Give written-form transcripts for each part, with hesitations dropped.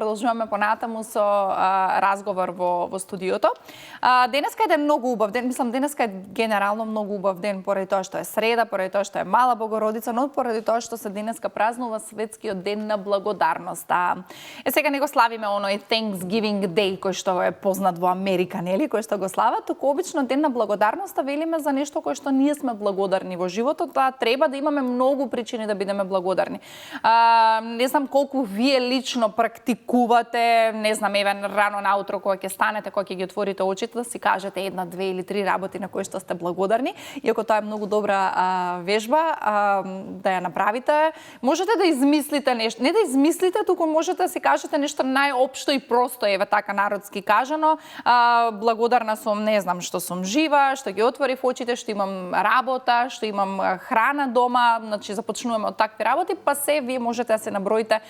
продолжуваме понатаму со разговор во студиото. Денеска е многу убав ден, мислам денеска е генерално многу убав ден поради тоа што е среда, поради тоа што е Мала Богородица, но поради тоа што се денеска празнува светскиот ден на благодарноста. Сега не го славиме оној Thanksgiving Day кој што е познат во Америка, нели, кој што го слават, туку обично ден на благодарноста велиме за нешто кој што ние сме благодарни во животот, а треба да имаме многу причини да бидеме благодарни. Не знам колку вие лично практикувате, не знам, еве рано наутро кога ќе станете, кога ќе ги отворите очите, да си кажете една, две или три работи на кои што сте благодарни. Иако тоа е многу добра вежба, да ја направите. Можете да измислите нешто, не да измислите, туку можете да си кажете нешто најопшто и просто, еве така народски кажано. Благодарна сум, не знам, што сум жива, што ги отворив очите, што имам работа, што имам храна дома, значи започнуваме од такви работи, па се вие можете да се наброите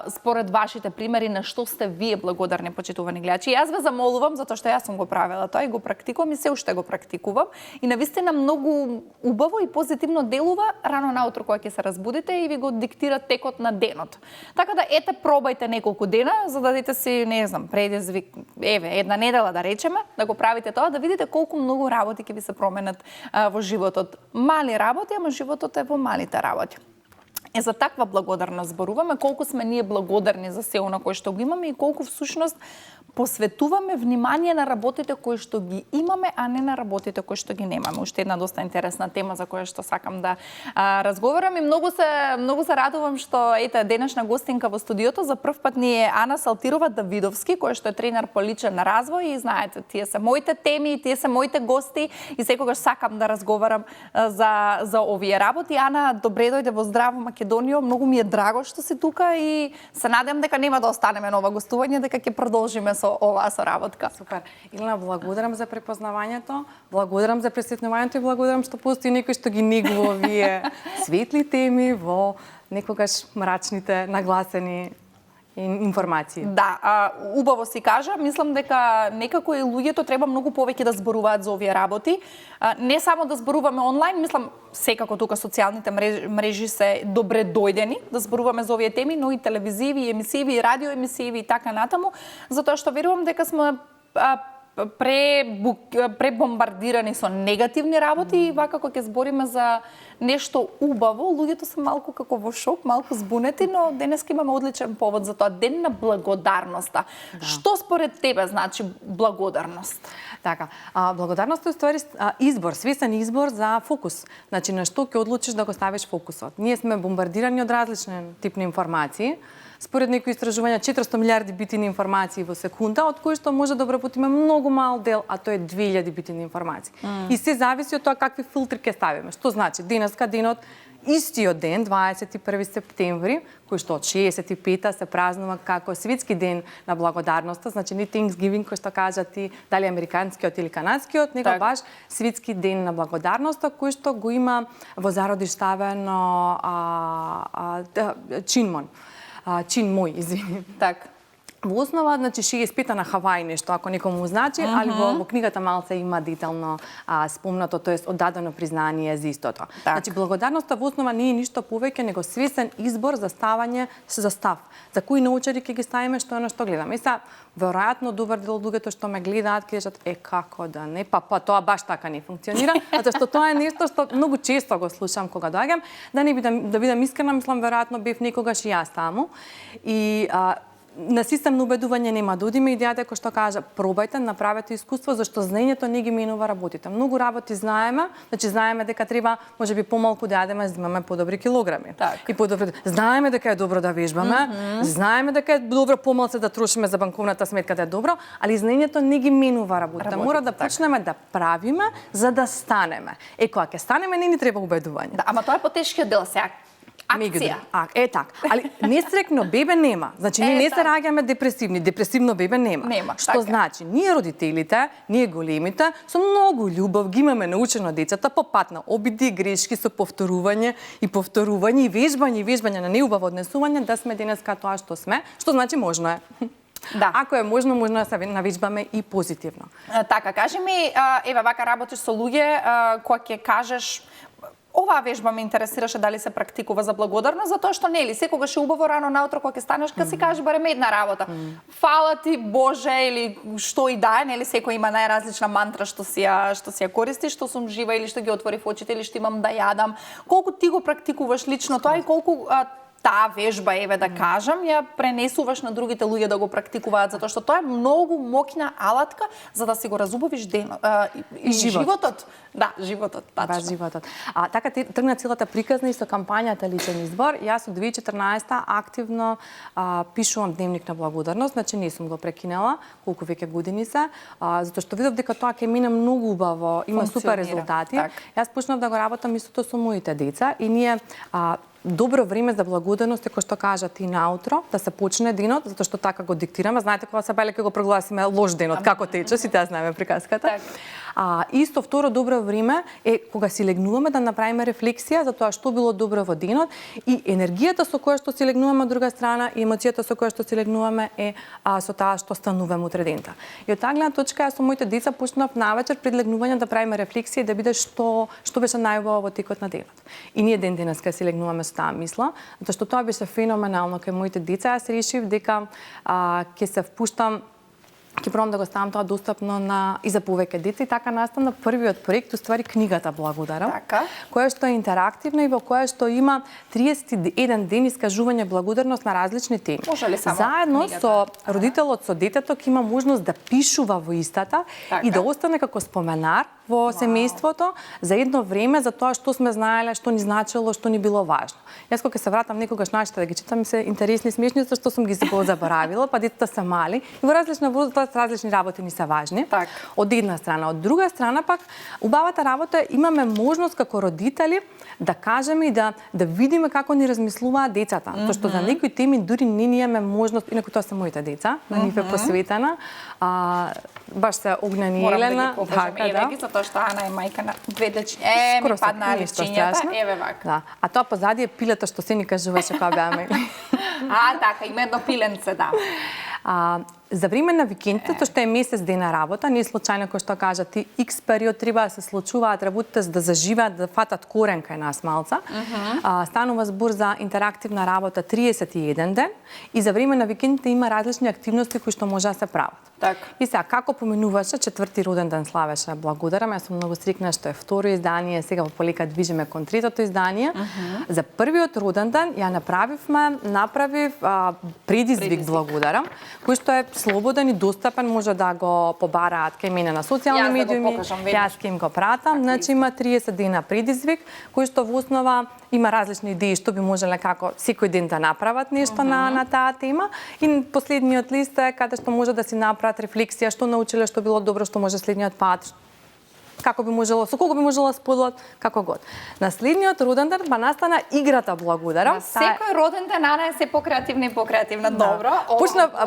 според вашите примери на што сте вие благодарни, почитувани гледачи. Јас ве замолувам затоа што јас сум го правела тоа и го практикувам и се уште го практикувам и навистина многу убаво и позитивно делува рано наутро кога ќе се разбудите и ви го диктира текот на денот. Така да ете пробајте неколку дена за да дадете си, не знам, предизвик, еве една недела да речеме, да го правите тоа, да видите колку многу работи ќе ви се променат во животот. Мали работи, ама животот е во малите работи. За таква благодарност зборуваме, колку сме ние благодарни за се она кое што го имаме и колку всушност посветуваме внимание на работите кои што ги имаме, а не на работите кои што ги немаме. Уште една доста интересна тема за која што сакам да разговарам и многу се радувам што ете денешна гостинка во студиото за прв пат ни е Ана Салтирова Давидовски, која што е тренер по личен развој и знаете, тие се моите теми, тие се моите гости и секогаш сакам да разговарам за овие работи. Ана, добре дојде во здраво Македонија, многу ми е драго што си тука и се надевам дека нема да останеме на ова гостување, дека ќе продолжиме со оваа соработка. Супер. Илна, благодарам за препознавањето, благодарам за пресветнувањето и благодарам што постои некој што ги негува овие светли теми во некогаш мрачните, нагласени информации. Да, убаво си кажа, мислам дека некако и луѓето треба многу повеќе да зборуваат за овие работи. Не само да зборуваме онлайн, мислам секако тука социјалните мрежи се добре дојдени да зборуваме за овие теми, но и телевизиви, емисиви, и радио емисиви и така натаму, затоа што верувам дека сме пребомбардирани со негативни работи и вака кога ќе збориме за нешто убаво, луѓето се малку како во шок, малку збунети, но денеска имаме одличен повод за тоа, ден на благодарноста. Да. Што според тебе значи благодарност? Така, благодарноста е ствари избор, свесен избор за фокус. Значи на што ќе одлучиш да го ставиш фокусот. Ние сме бомбардирани од различни типни информации. Според некои истражувања 400 милиарди битини информации во секунда, од кои што може да обработиме многу мал дел, а тоа е 2000 битини информации. И се зависи од тоа какви филтри ќе ставиме. Што значи денеска денот истиот ден, 21 септември, кој што од 65-та се празнува како светски ден на благодарноста, значи не Thanksgiving кој што кажат ти дали американскиот или канадскиот, него баш светски ден на благодарноста кој што го има во зародиш ставено Чинмон. Чин мој, извини. Так. Во основа, значи 65-та на Хавај нешто, ако некому значи, али во книгата малце има детално спомнато, тоест оддадено признание за истото. Так. Значи благодарноста во основа не е ништо повеќе него свесен избор за ставање за став. За кои научари ќе ги ставиме, што е на што гледаме. И са, веројатно добар дел од луѓето што ме гледаат ќе кажат како да не, па тоа баш така не функционира, затоа што тоа е нешто што многу често го слушам кога доаѓам, да бидам искрена, мислам веројатно бев некогаш и јас таму. И на системно убедување нема да одиме, идејата е кој што кажа, пробајте, направете искуство, зашто знаењето не ги менува работите. Многу работи знаеме, значи знаеме дека треба можеби помалку да јадеме за да имаме подобри килограми. Так. И подобри, знаеме дека е добро да вежбаме, знаеме дека е добро помалку да трошиме за банковната сметка да е добро, али знаењето не ги менува работите. Мора да почнеме да правиме за да станеме. Кога ќе станеме не ни треба убедување. Да, ама тоа е потешкиот дел сега. Акција. Така. Али несрекно бебе нема. Значи ние не се раѓаме депресивни. Депресивно бебе нема. Што значи ние родителите, ние големите со многу љубов ги имаме научено децата по пат на обиди, грешки со повторување и вежбање на неубаво однесување да сме денеска тоа што сме, што значи можно е. Да. Ако е можно да се навеđбаме и позитивно. Така, кажи ми, еве вака работиш со луѓе, кога ќе кажеш Оваа вежба ме интересираше дали се практикува за благодарност, затоа што нели секогаш е убаво рано наутро кога ќе станеш, ќе си кажеш барем една работа. Фала ти Боже или што и да е, нели секој има најразлична мантра што си ја користи, што сум жива или што ги отвори в очите или што имам да јадам. Колку ти го практикуваш лично тоа и колку таа вежба, еве да кажам, ја пренесуваш на другите луѓе да го практикуваат, затоа што тоа е многу моќна алатка за да си го разубавиш и животот. Да, животот, тачно. Баш животот. Така тргна целата приказна и со кампањата Личен избор. Јас од 2014 активно пишувам дневник на благодарност, значи не сум го прекинала, колку веќе години се, затоа што видов дека тоа ќе мине многу убаво, има супер резултати. Так. Јас почнав да го работам истото со моите деца и ние добро време за благодарност е кој што кажа ти наутро, да се почне денот, затоа што така го диктираме. Знаете кога се беле ќе го прогласиме лош денот, како тече, сите ја знаеме приказката. Исто второ добро време е кога си легнуваме да направиме рефлексија за тоа што било добро во денот и енергијата со која што си легнуваме од друга страна и емоцијата со која што си легнуваме е со таа што стануваме утре дента. И од таа гледна точка јас со моите деца почнав навечер пред легнување да правиме рефлексија и да биде што беше најубаво во текот на денот. И ние ден денеска си легнуваме со таа мисла, затоа што тоа беше феноменално кај моите деца. Јас решив дека ќе се впуштам, ќе пробам да го ставам тоа достапно и за повеќе деца и така настана првиот проект, уствари книгата Благодарам, која што е интерактивна и во која што има 31 ден искажување благодарност на различни теми. Може ли само заедно книгата? со родителот, со детето ќе има можност да пишува во истата и да остане како споменар во семејството за едно време за тоа што сме знаеле, што ни значело, што ни било важно. Јас кога се вратам некогаш нашите да ги читам, ми се интересни, смешни, зашто сум ги заборавила, па децата се мали и во различна возраст различни работи ни се важни. Од една страна, од друга страна пак убавата работа е имаме можност како родители да кажеме и да видиме како ни размислуваат децата, затоа што за некои теми дури не имаме можност, инаку тоа се моите деца, на нив е посветена. Баш се Огнени и Елена, еве ги, затоа што Ана е мајка на две дечиња. Ми падна речињата, еве вака. А тоа позади е пилето што се ни кажуваше кога беаме. Така, има едно пиленце, да. За време на викендите, што е месец дена работа, не е случајно кој што кажа ти X период треба да се случуваат работите за да заживеат, да фатат корен кај нас малца. Станува збор за интерактивна работа 31 ден и за време на викендите има различни активности кои што може да се прават. И сега, како поминуваше, 4ти роден ден славеше Благодарам, јас сум многу стрикна што е второ издание, сега полека движиме кон третото издание. За првиот роден ден ја направив предизвик Благодарам, кој што е слободен и достапен, може да го побараат кај мене на социјални медиуми. Јас ќе им го пратам. Значи има 30 дена предизвик, кој што во основа има различни идеи што би можеле како секој ден да направат нешто на таа тема. И последниот лист е каде што може да си направат рефлексија, што научиле, што било добро, што може следниот пат, како би можело, со колку би можело да споделат, како год. На следниот роден ден па настана играта Благодарам. Секој роден ден Ана е се покреативна и покреативна. Добро.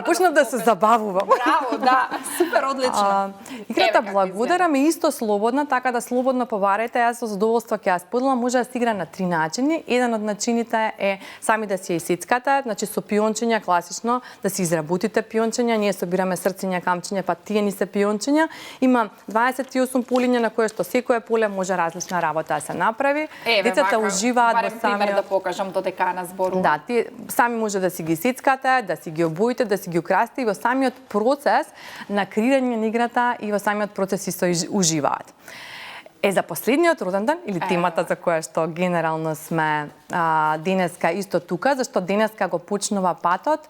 Почнав да се забавувам. Браво, да. Супер, одлично. Играта Благодарам е исто слободна, така да слободно побарајте. Јас со задоволство ќе ја споделам. Може да се игра на 3 начини. Еден од начините е сами да си ја исицкате, значи со пиончиња класично, да си изработите пиончиња. Ние собираме срциња, камчиња, па тие ни се пиончиња. Има 28 полиња на кое што секое поле може различна работа да се направи. Децата уживаат во самиот... пример да покажам додека на зборува. Да, тие сами може да си ги сецкате, да си ги обоите, да си ги украсите и во самиот процес на креирање на играта и во самиот процес исто уживаат. За последниот роден ден, или темата за која што генерално сме денеска исто тука, зашто денеска го почнува патот,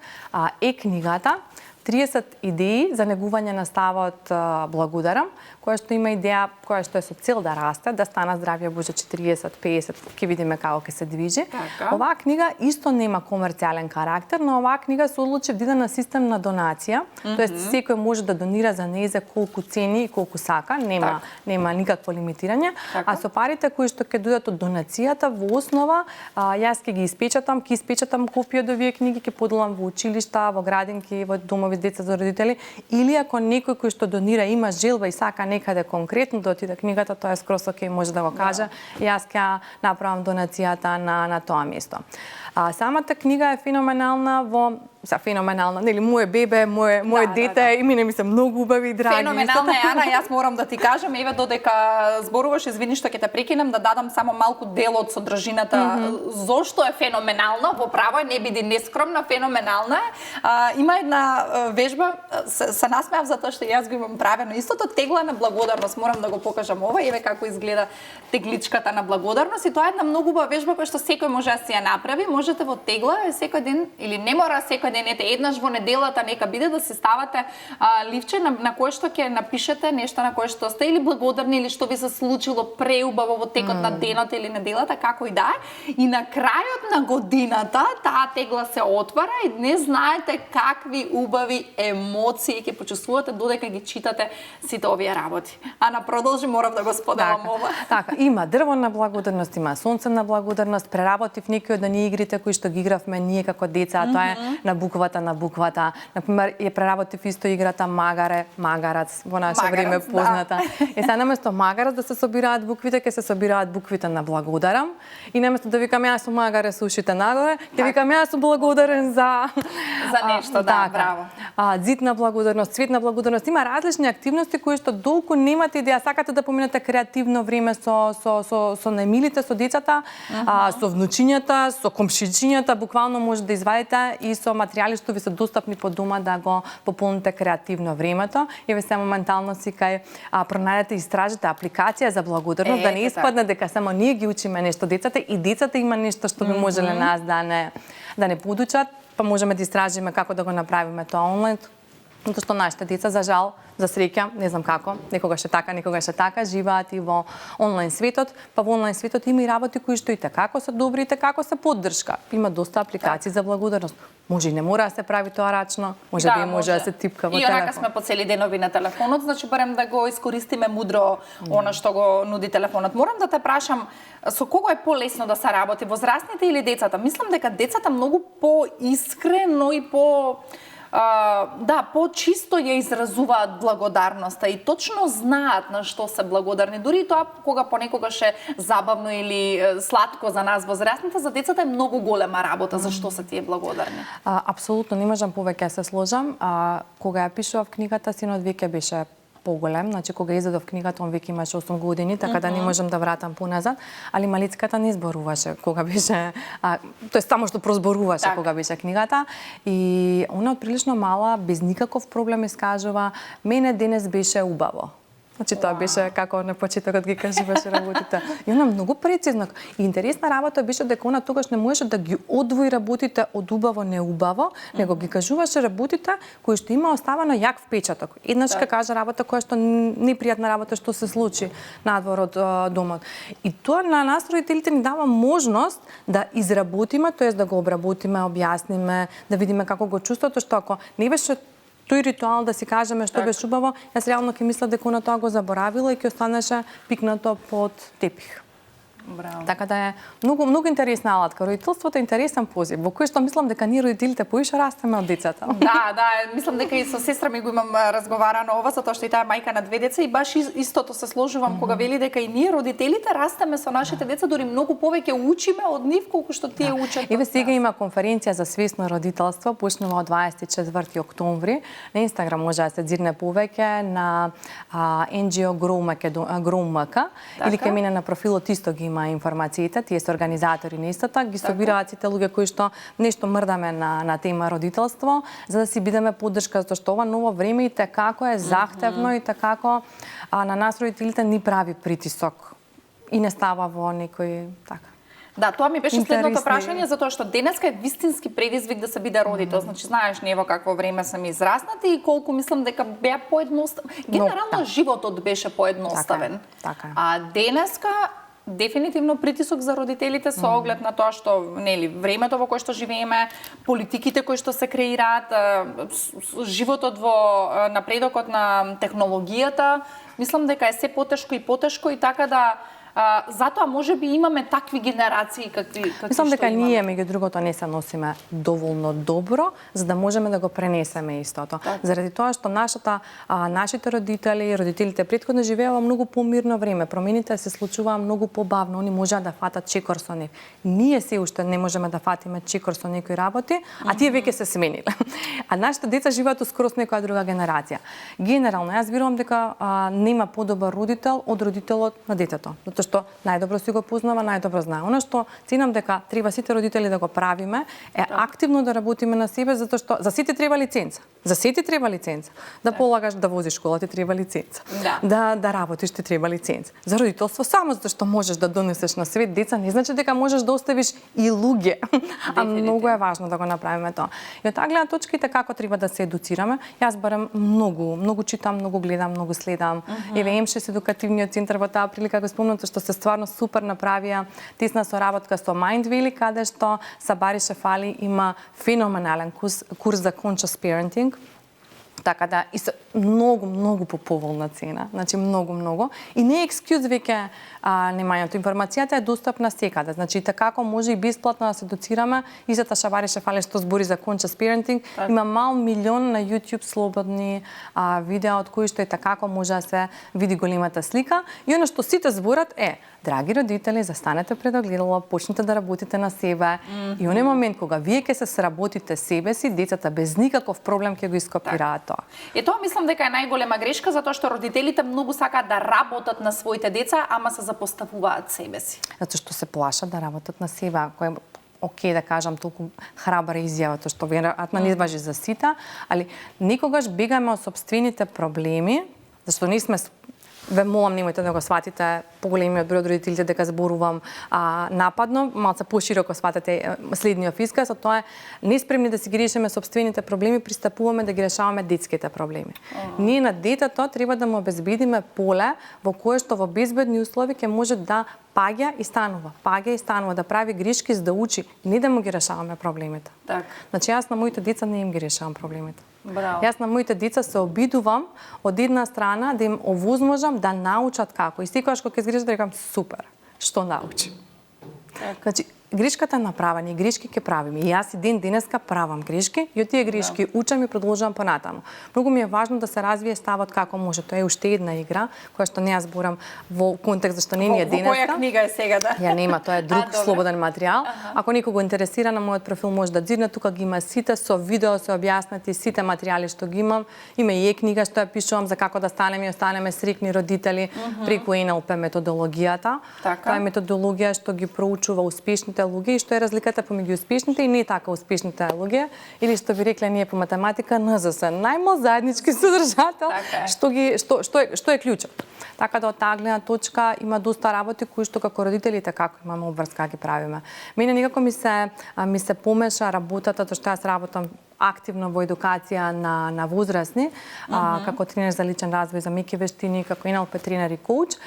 е книгата 30 идеи за негување на ставот Благодарам, која што има идеја, која што е со цел да расте, да стана здравје Боже 40, 50, ќе видиме како ќе се движи. Оваа книга исто нема комерцијален карактер, но оваа книга се одлучив да иде на систем на донација, тоест секој може да донира за неј за колку цени и колку сака, нема никакво лимитирање, а со парите кои што ќе дојдат од донацијата во основа, јас ќе ги испечатам копија од овие книги, ќе поделам во училишта, во градинки, во домови деца за родители, или ако некој кој што донира има желба и сака некаде конкретно да отиде книгата, тоа е скроз окей, може да го каже, јас ќе направам донацијата на тоа место. Самата книга е феноменална во са феноменална, нели, мое бебе, мое дете, да. имине ми се многу убави и драги. Феноменална е, Ана, јас морам да ти кажам, еве додека зборуваш, извини што ќе те прекинем, да дадам само малку дел од содржината. Зошто е феноменална? Во право е, не биди нескромна, феноменална е. Има една вежба, се насмеав затоа што јас го имам правено. Истото тегла на благодарност, морам да го покажам ова, еве како изгледа тегличката на благодарност и тоа е една многу убава вежба која што секој може да си ја направи. Можете во тегла секој ден или не мора секој ден, ете еднаш во неделата нека биде да си ставате ливче на кое што ќе напишете нешто на кое што сте или благодарни или што ви се случило преубаво во текот на денот или неделата, како и да е. И на крајот на годината таа тегла се отвара и не знаете какви убави емоции ќе почувствувате додека ги читате сите овие работи. А на продолжи, морам да го споделам ова. Така, има дрвена благодарност, има сонцевна благодарност, преработив некои од игрите кои што ги игравме ние како деца, тоа е на буквата. Например, ја преработив исто играта магарац, во наше време позната. И сега наместо магарац да се собираат буквите, ќе се собираат буквите на благодарам. И наместо да викам јас сум магарац ушите нагоре, ќе викам јас сум благодарен за нешто, да, браво. Дзид на благодарност, цвет на благодарност, има различни активности кои што долку немате идеја, сакате да поминете креативно време со најмилите, со децата, со внучињата, со комшичињата, буквално може да извадите и со материјали што ви се достапни по дома да го пополните креативно времето. Еве се моментално си кај пронајдете и истражите апликација за благодарност, да не испадне дека само ние ги учиме нешто децата и децата има нешто што би можеле нас да не подучат, па можеме да истражиме како да го направиме тоа онлайн. Затоа што нашите деца, за жал, за среќа, не знам како, некогаш е така, живеат и во онлайн светот, па во онлайн светот има и работи кои што и како се добри и како се поддршка. Има доста апликации за благодарност. Може и не мора да се прави тоа рачно, може да се типка во телефон. И онака сме по цели денови на телефонот, значи барем да го искористиме мудро она што го нуди телефонот. Морам да те прашам, со кого е полесно да се работи, возрастните или децата? Мислам дека децата многу поискрено и по-чисто ја изразуваат благодарноста и точно знаат на што се благодарни. Дури и тоа кога понекогаш е забавно или сладко за нас возрастните, за децата е многу голема работа за што се тие благодарни. Апсолутно не можам повеќе се сложам. Кога ја пишував книгата, синот веќе беше поголем, значи кога изедов книгата он веќе имаше 8 години, така да не можам да вратам поназад, али малицката не зборуваше кога беше, тоест само што прозборуваше кога беше книгата и она прилично мала без никаков проблем искажува, мене денес беше убаво. Значи тоа беше како на почетокот ги кажуваше работите. И она многу прецизно. И интересна работа беше дека она тогаш не можеше да ги одвои работите од убаво неубаво, него ги кажуваше работите кои што има оставено јак впечаток. Еднаш ќе каже работа која што непријатна работа што се случи надвор од домот. И тоа на нас родителите ни дава можност да изработиме, тоест да го обработиме, објасниме, да видиме како го чувството, што ако не беше тој ритуал да си кажеме што беше убаво, јас реално ќе мисля дека она тоа го заборавила и ќе останеше пикнато под тепих. Браво. Така да е многу интересна алатка. Родителството е интересен позив, во кој што мислам дека ние родителите поише растеме од децата. Да, мислам дека и со сестра ми го имам разговарано ова, затоа што и таа мајка на 2 деца и баш истото се сложувам кога вели дека и ние родителите растеме со нашите деца, дури многу повеќе учиме од нив колку што тие учат. Еве сега има конференција за свесно родителство, почнува од 24 октомври. На Инстаграм може да се дзирне повеќе на NGO Grow МК или ќе мине на профилот исто ги има информациите, тие се организатори на истата, ги собираат сите луѓе кои што нешто мрдаме на тема родителство, за да си бидеме поддршка, затоа што ова ново време и како е захтевно и како на нас родителите ни прави притисок и не става во некој така. Да, тоа ми беше следното прашање, затоа што денеска е вистински предизвик да се биде родител. Значи, знаеш не во какво време сме израснати и колку мислам дека беа поедноставен. Генерално животот беше поедноставен. Така. А денеска дефинитивно притисок за родителите со оглед на тоа што нели времето во кое што живееме, политиките кои што се креираат, животот во напредокот на технологијата, мислам дека е се потешко и така да Затоа можеби имаме такви генерации какви Мислам што дека имаме. ние меѓу другото не се носиме доволно добро за да можеме да го пренесеме истото. Заради тоа што нашите родители, родителите претходно живееа во многу помирно време. Промените се случуваа многу побавно, они можеа да фатат чекор со нив. Ние се уште не можеме да фатиме чекор со некои работи, а тие веќе се смениле. А нашите деца живеат скрос некоја друга генерација. Генерално, јас верувам дека нема подобар родител од родителот на детето, затоа што најдобро си го познава, најдобро знае. Она што ценам дека треба сите родители да го правиме е активно да работиме на себе, затоа што за сите треба лиценца. За сите треба лиценца. Да полагаш да возиш кола ти треба лиценца. Да работиш ти треба лиценца. За родителство само затоа што можеш да донесеш на свет деца не значи дека можеш да оставиш и луѓе. А многу е важно да го направиме тоа. И од таа гледна точка како треба да се едуцираме. Јас барем многу читам, многу гледам, многу следам. Еве МШ едукативниот центар во таа прилика го спомнам што се стварно супер направија тесна соработка со Mindvalley, каде што Сабари Шефали има феноменален курс за conscious parenting. Така да, и многу по поволна цена. Значи, многу. И не е екскюз веќе немањето. Информацијата е достапна секаде. Значи, како може и бесплатно да се едуцираме. Истата Сабари Шефали што збори за conscious parenting. Има мал милион на YouTube слободни видеа од кои што и како може да се види големата слика. И оно што сите зборат е, драги родители, застанете пред огледало, почнете да работите на себе. И оној момент кога вие ќе се сработите себе си, децата без никаков проблем ќе го ископираат тоа. Тоа мислам дека е најголема грешка затоа што родителите многу сакаат да работат на своите деца, ама се запоставуваат себе си. Затоа што се плашат да работат на себе, кој е окей да кажам толку храбра изјава, тоа што веројатно не важи за сите, али никогаш бегаме од сопствените проблеми, зашто не сме ве молам немојте да го сватите поголемиот број од родителите дека зборувам нападно, малце пошироко сватете следниот исказ, а тоа е неспремни да си ги решиме сопствените проблеми, пристапуваме да ги решаваме детските проблеми. Ние на детето треба да му обезбедиме поле во кое што во безбедни услови ќе може да паѓа и станува, да прави грешки за да учи, не да му ги решаваме проблемите. Значи јас на моите деца не им ги решавам проблемите. Браво. Јас на моите деца се обидувам од една страна да им овозможам да научат како. И секогаш кога ќе изгрешат да рекам супер, што научи. Значи, грешката е направена и грешки ќе правиме. И јас и ден денеска правам грешки и од тие грешки учам и продолжувам понатаму. Многу ми е важно да се развие ставот како може. Тоа е уште една игра која што не ја зборам во контекст зашто не ни е денеска. Во која книга е сега да? Ја нема, тоа е друг слободен материјал. Ако некој го интересира на мојот профил може да дзирне, тука ги има сите со видео се објаснати сите материјали што ги имам. Има и книга што ја пишувам за како да станеме и останеме среќни родители преку NLP методологијата. Тоа е методологија што ги проучува успешните луѓе и што е разликата помеѓу успешните и не така успешните луѓе, или што би рекле ние по математика НЗС, најмал заеднички содржател, што е клучот. Така да од таа гледна точка има доста работи кои што како родителите како имаме обврска ги правиме. Мене некако ми се помеша работата, тоа што јас работам активно во едукација на возрастни, како тренер за личен развој, за меки вештини, како NLP тренер и коуч,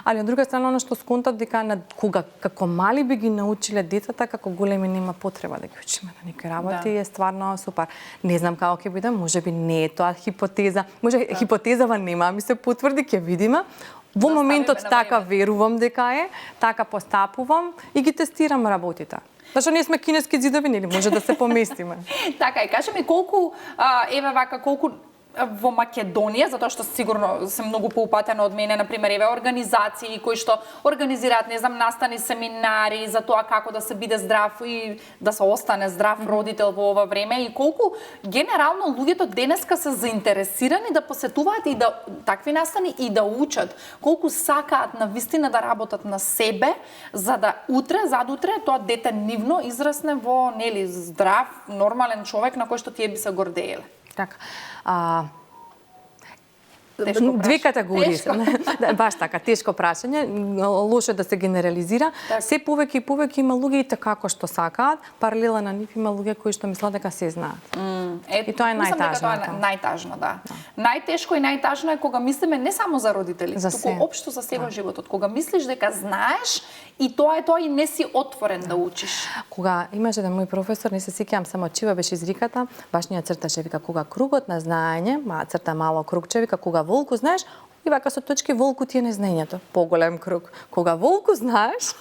али од друга страна оно што сконтав дека кога како мали би ги научиле децата, како големи нема потреба да ги учиме на некои работи, е стварно супер. Не знам како ќе биде, можеби не е тоа хипотеза, може хипотезава нема, ми се потврди, ќе видиме. Во моментот така верувам дека е, така постапувам и ги тестирам работите. Зашто ние сме кинески зидови, нели може да се поместиме. Така, и кажи ми колку, еве вака, колку во Македонија, затоа што сигурно се многу поупатено од мене, например, еве организации кои што организираат, не знам, настани, семинари за тоа како да се биде здрав и да се остане здрав родител во ова време, и колку генерално луѓето денеска се заинтересирани да посетуваат и да такви настани и да учат, колку сакаат навистина да работат на себе, за да утре, задутре тоа дете нивно израсне во, нели, здрав, нормален човек на кој што тие би се гордееле. Така. Две категории. Баш така, тешко прашање, лошо да се генерализира. Се повеќе и повеќе има луѓе и како што сакаат, паралелно на нив има луѓе кои што мислат дека се знаат. И тоа е најтажно. Тоа е најтажно, да. Најтешко и најтажно е кога мислиме не само за родителите, туку општо за себе во животот. Кога мислиш дека знаеш и тоа е тоа и не си отворен да учиш. Кога имаше еден мој професор, не се сеќавам, само чива беше изриката, баш ни ја црташе, вика, кога кругот на знаење, црта мало кругче, вика, кога волку знаеш, точки, вака со точки, волку ти е незнаењето. Поголем круг. Кога волку знаеш,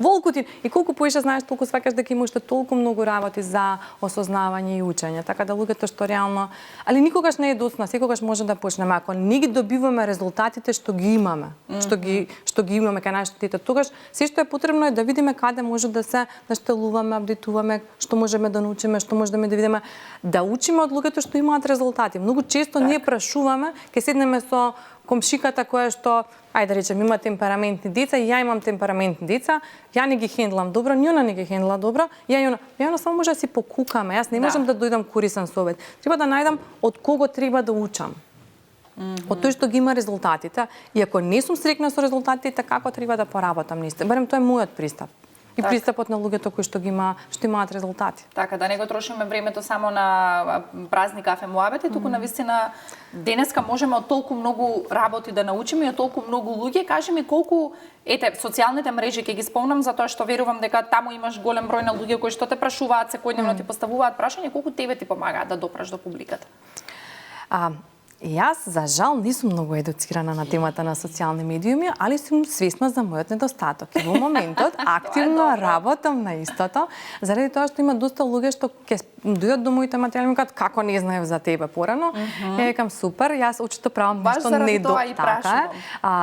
волку ти и колку поише знаеш, толку сваќаш дека има уште толку многу работи за осознавање и учење. Така да луѓето што реално, али никогаш не е доцна, секогаш може да почнеме. Ако не ги добиваме резултатите што ги имаме, што ги имаме кај нашите дете, тогаш се што е потребно е да видиме каде може да се наштелуваме, апдейтуваме, што можеме да научиме, што можеме да видиме, да учиме од луѓето што имаат резултати. Многу често ние прашуваме, ќе седнеме со комшиката која што, ајде да речем, има темпераментни деца, ја имам темпераментни деца, ја не ги хендлам добро, ни она не ги хендла добро, ја само може да си покукаме. Јас не можам да дојдам корисен совет. Треба да најдам од кого треба да учам. Од тој што ги има резултатите, и ако не сум среќна со резултатите, како треба да поработам нисте. Барем тоа е мојот пристап. И пристапот на луѓето кои што имаат резултати. Така, да не го трошиме времето само на празни кафе муабети, туку навистина денеска можеме од толку многу работи да научиме и од толку многу луѓе. Кажи ми колку, социјалните мрежи ќе ги спомнам затоа што верувам дека таму имаш голем број на луѓе кои што те прашуваат секојдневно, ти поставуваат прашања, колку тебе ти помагаат да допраш до публиката? Јас, за жал, не сум многу едуцирана на темата на социјални медиуми, али сум свесна за мојот недостаток. И во моментот активно работам на истото, заради тоа што има доста луѓе што ќе дојдат до моите материјали и ми кажат како не знаев за тебе порано. Ја викам супер, јас очито правам нешто недостаток.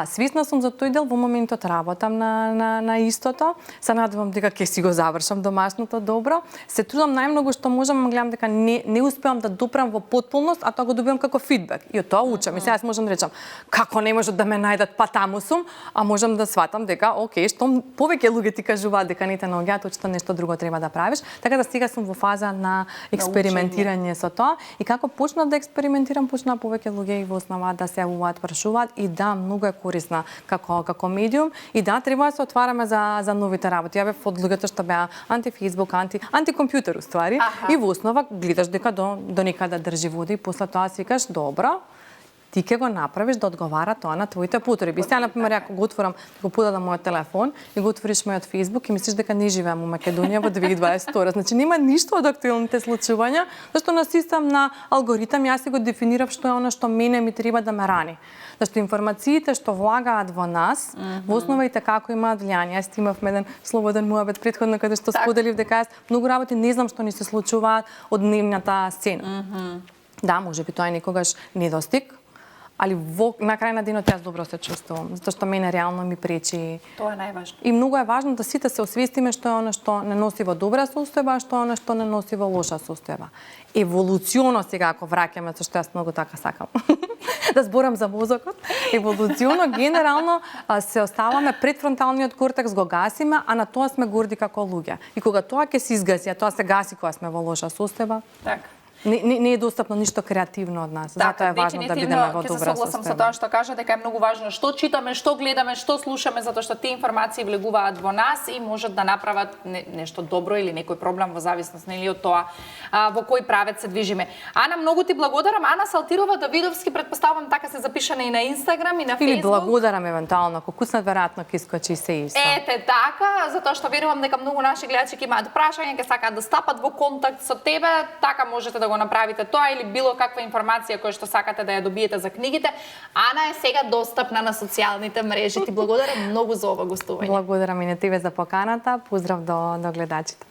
Свесна сум за тој дел, во моментот работам на истото. Се надевам дека ќе си го завршам домашното добро. Се трудам најмногу што можам, гледам дека не успеам да допрам во потполност, а тоа го добивам како фидбек. И од тоа учам. И сега јас можам да речам, како не можат да ме најдат, па таму сум, а можам да сватам дека, окей, што повеќе луѓе ти кажуваат дека не те наоѓаат, очито нешто друго треба да правиш. Така да сега сум во фаза на експериментирање со тоа. И како почнав да експериментирам, почнаа повеќе луѓе и во основа да се јавуваат, прашуваат, и да, многу е корисна како медиум. И да, треба да се отвараме за новите работи. Ја бев од луѓето што беа анти-фейсбук, анти-компјутер уствари. И во основа гледаш дека до некаде држи вода и после тоа си викаш, добро, ти ќе го направиш да одговара тоа на твоите потреби. Сега, например, ако го отворам, го подадам мојот телефон и го отвориш мојот Facebook и мислиш дека не живеам во Македонија во 2022. Значи нема ништо од актуелните случувања, зашто на систем на алгоритам јас си го дефинирав што е она што мене ми треба да ме рани. Зашто информациите што влагаат во нас, во основа и како имаат влијание. Јас имав еден слободен муабет претходно каде што споделив дека јас многу работи не знам што ни се случуваат од дневната сцена. Да, можеби тоа е некогаш недостиг, али на крај на денот јас добро се чувствувам, затоа што мене реално ми пречи. Тоа е најважно. И многу е важно да сите се освестиме што е она што не носи во добра состојба, а што е она што не носи во лоша состојба. Еволуционо сега ако враќаме, со што јас многу така сакам да зборам за мозокот, еволуционо генерално се оставаме пред фронталниот кортекс, го гасиме, а на тоа сме горди како луѓе. И кога тоа ќе се изгаси, а тоа се гаси кога сме во лоша состојба, така. Не е достапно ништо креативно од нас. Затоа е важно да бидеме во добра состојба. Ќе се согласам со тоа што кажа, дека е многу важно што читаме, што гледаме, што слушаме, затоа што тие информации влегуваат во нас и можат да направат нешто добро или некој проблем во зависност нели од тоа во кој правец се движиме. Ана, многу ти благодарам. Ана Салтирова Давидовски, претпоставувам така се запишана и на Инстаграм и на Фејсбук. Или благодарам евентуално, ако куснат веројатно ќе искочи се исто. Така, затоа што верувам дека многу наши гледачи ќе имаат прашања, ќе сакаат да стапат во контакт со тебе, така можете да го направите тоа или било каква информација која што сакате да ја добиете за книгите. Ана е сега достапна на социјалните мрежи. Ти благодарам многу за ова гостување. Благодарам и на тебе за поканата. Поздрав до гледачите.